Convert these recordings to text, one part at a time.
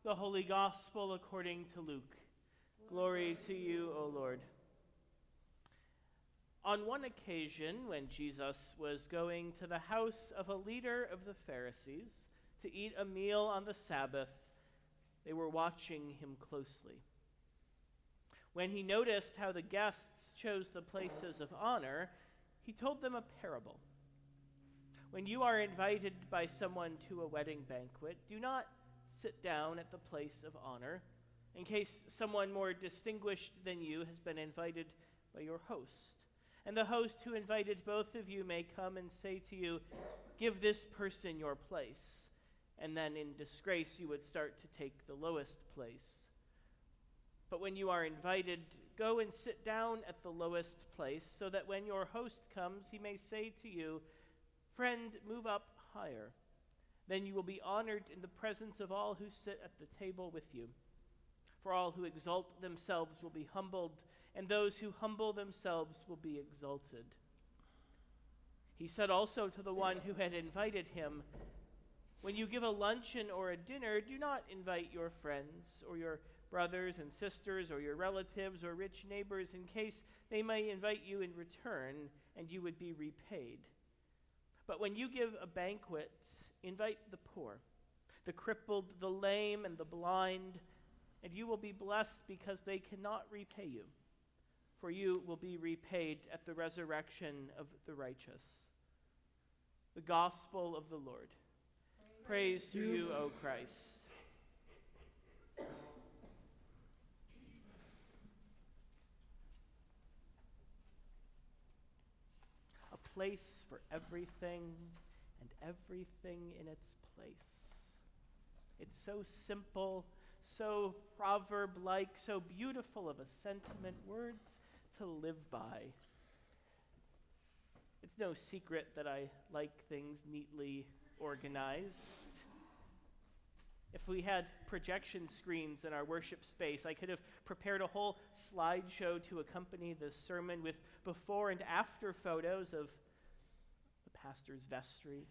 The Holy Gospel according to Luke. Glory to you, O Lord. On one occasion, when Jesus was going to the house of a leader of the Pharisees to eat a meal on the Sabbath, they were watching him closely. When he noticed how the guests chose the places of honor, he told them a parable. When you are invited by someone to a wedding banquet, do not sit down at the place of honor, in case someone more distinguished than you has been invited by your host. And the host who invited both of you may come and say to you, "Give this person your place." And then in disgrace you would start to take the lowest place. But when you are invited, go and sit down at the lowest place, so that when your host comes, he may say to you, "Friend, move up higher." Then you will be honored in the presence of all who sit at the table with you. For all who exalt themselves will be humbled, and those who humble themselves will be exalted. He said also to the one who had invited him, "When you give a luncheon or a dinner, do not invite your friends or your brothers and sisters or your relatives or rich neighbors, in case they may invite you in return and you would be repaid. But when you give a banquet, invite the poor, the crippled, the lame, and the blind, and you will be blessed because they cannot repay you, for you will be repaid at the resurrection of the righteous." The Gospel of the Lord. Praise to you, O Christ. A place for everything and everything in its place. It's so simple, so proverb-like, so beautiful of a sentiment, words to live by. It's no secret that I like things neatly organized. If we had projection screens in our worship space, I could have prepared a whole slideshow to accompany this sermon with before and after photos of the pastor's vestry,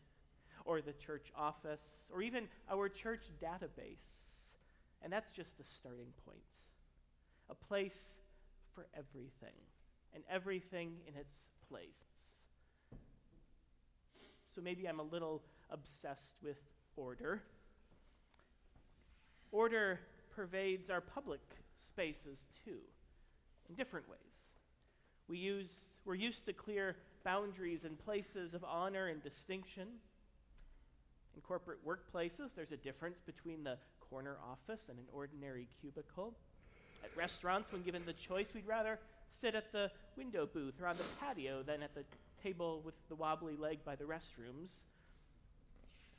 or the church office, or even our church database. And that's just a starting point. A place for everything, and everything in its place. So maybe I'm a little obsessed with order. Order pervades our public spaces too, in different ways. We're used to clear boundaries and places of honor and distinction. In corporate workplaces, there's a difference between the corner office and an ordinary cubicle. At restaurants, when given the choice, we'd rather sit at the window booth or on the patio than at the table with the wobbly leg by the restrooms.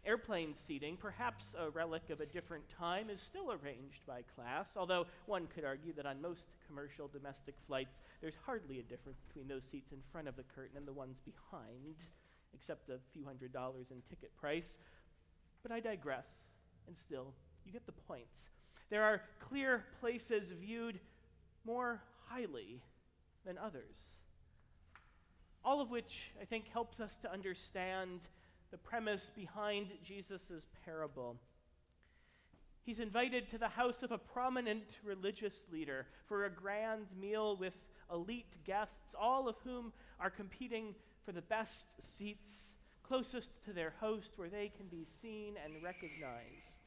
Airplane seating, perhaps a relic of a different time, is still arranged by class, although one could argue that on most commercial domestic flights, there's hardly a difference between those seats in front of the curtain and the ones behind, except a few $100s in ticket price. But I digress, and still, you get the point. There are clear places viewed more highly than others. All of which, I think, helps us to understand the premise behind Jesus' parable. He's invited to the house of a prominent religious leader for a grand meal with elite guests, all of whom are competing for the best seats closest to their host, where they can be seen and recognized.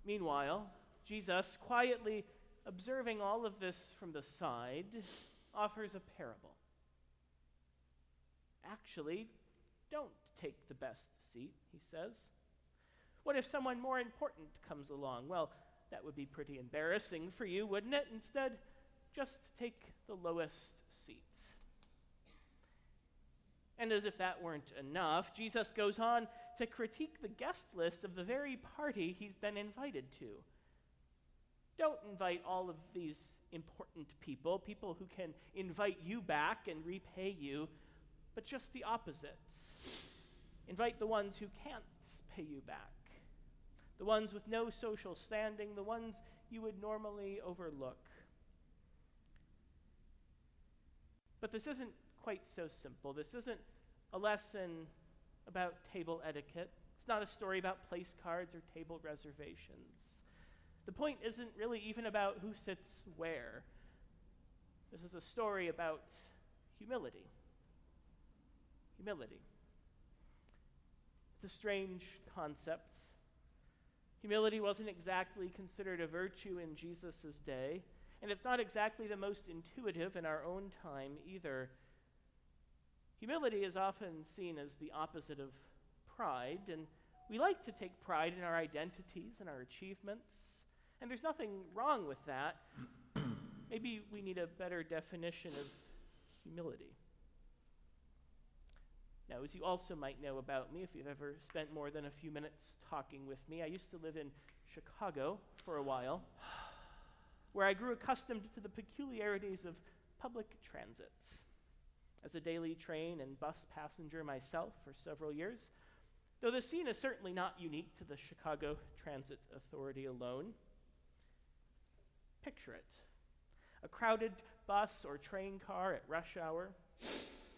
Meanwhile, Jesus, quietly observing all of this from the side, offers a parable. Actually, don't take the best seat, he says. What if someone more important comes along? Well, that would be pretty embarrassing for you, wouldn't it? Instead, just take the lowest seat. And as if that weren't enough, Jesus goes on to critique the guest list of the very party he's been invited to. Don't invite all of these important people who can invite you back and repay you, but just the opposite. Invite the ones who can't pay you back, the ones with no social standing, the ones you would normally overlook. But this isn't quite so simple. This isn't a lesson about table etiquette, It's not a story about place cards or table reservations. The point isn't really even about who sits where. This is a story about humility. Humility. It's a strange concept. Humility wasn't exactly considered a virtue in Jesus' day, and it's not exactly the most intuitive in our own time either. Humility is often seen as the opposite of pride, and we like to take pride in our identities and our achievements, and there's nothing wrong with that. Maybe we need a better definition of humility. Now, as you also might know about me, if you've ever spent more than a few minutes talking with me, I used to live in Chicago for a while, where I grew accustomed to the peculiarities of public transit. As a daily train and bus passenger myself for several years, though the scene is certainly not unique to the Chicago Transit Authority alone. Picture it. A crowded bus or train car at rush hour.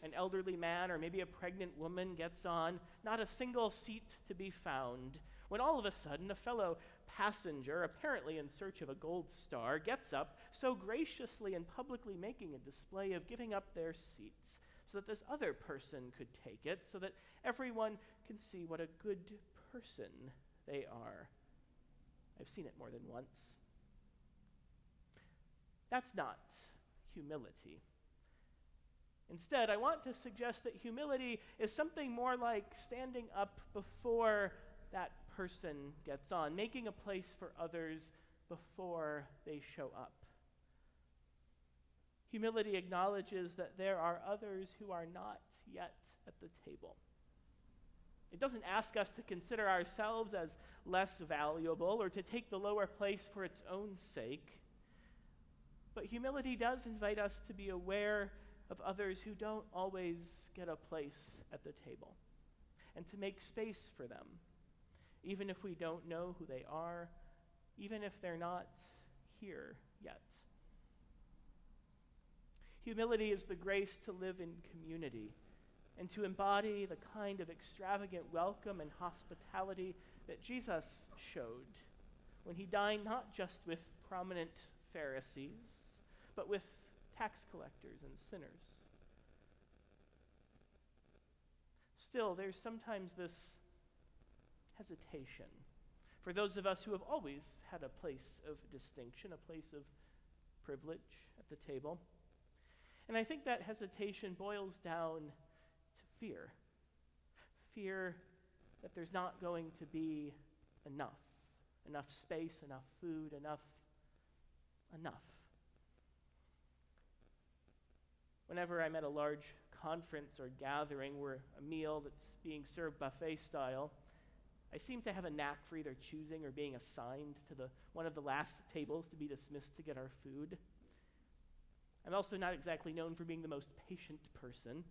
An elderly man or maybe a pregnant woman gets on, not a single seat to be found, when all of a sudden a fellow passenger, apparently in search of a gold star, gets up, so graciously and publicly making a display of giving up their seats so that this other person could take it, so that everyone can see what a good person they are. I've seen it more than once. That's not humility. Instead, I want to suggest that humility is something more like standing up before that person gets on, making a place for others before they show up. Humility acknowledges that there are others who are not yet at the table. It doesn't ask us to consider ourselves as less valuable or to take the lower place for its own sake. But humility does invite us to be aware of others who don't always get a place at the table, and to make space for them, even if we don't know who they are, even if they're not here yet. Humility is the grace to live in community and to embody the kind of extravagant welcome and hospitality that Jesus showed when he dined not just with prominent Pharisees, but with tax collectors and sinners. Still, there's sometimes this hesitation for those of us who have always had a place of distinction, a place of privilege at the table. And I think that hesitation boils down to fear. Fear that there's not going to be enough space, enough food, enough. Whenever I'm at a large conference or gathering where a meal that's being served buffet style, I seem to have a knack for either choosing or being assigned to one of the last tables to be dismissed to get our food. I'm also not exactly known for being the most patient person,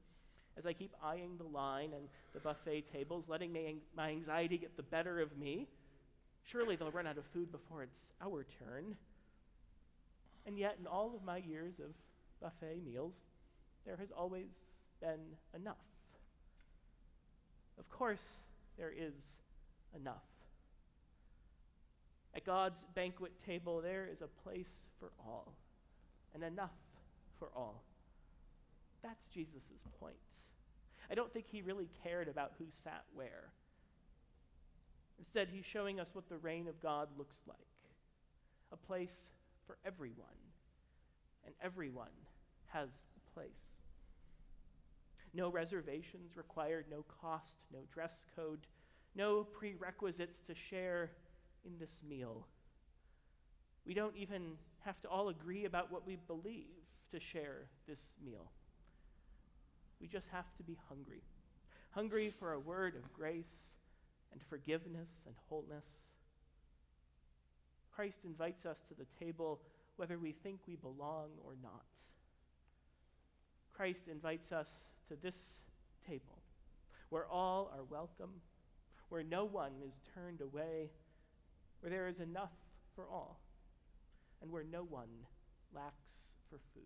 as I keep eyeing the line and the buffet tables, letting my anxiety get the better of me. Surely they'll run out of food before it's our turn. And yet, in all of my years of buffet meals, there has always been enough. Of course, there is enough. At God's banquet table, there is a place for all, and enough for all. That's Jesus' point. I don't think he really cared about who sat where. Instead, he's showing us what the reign of God looks like. A place for everyone, and everyone has a place. No reservations required, no cost, no dress code, no prerequisites to share in this meal. We don't even have to all agree about what we believe to share this meal. We just have to be hungry for a word of grace and forgiveness and wholeness. Christ invites us to the table whether we think we belong or not. Christ invites us to this table where all are welcome, where no one is turned away, where there is enough for all, and where no one lacks for food.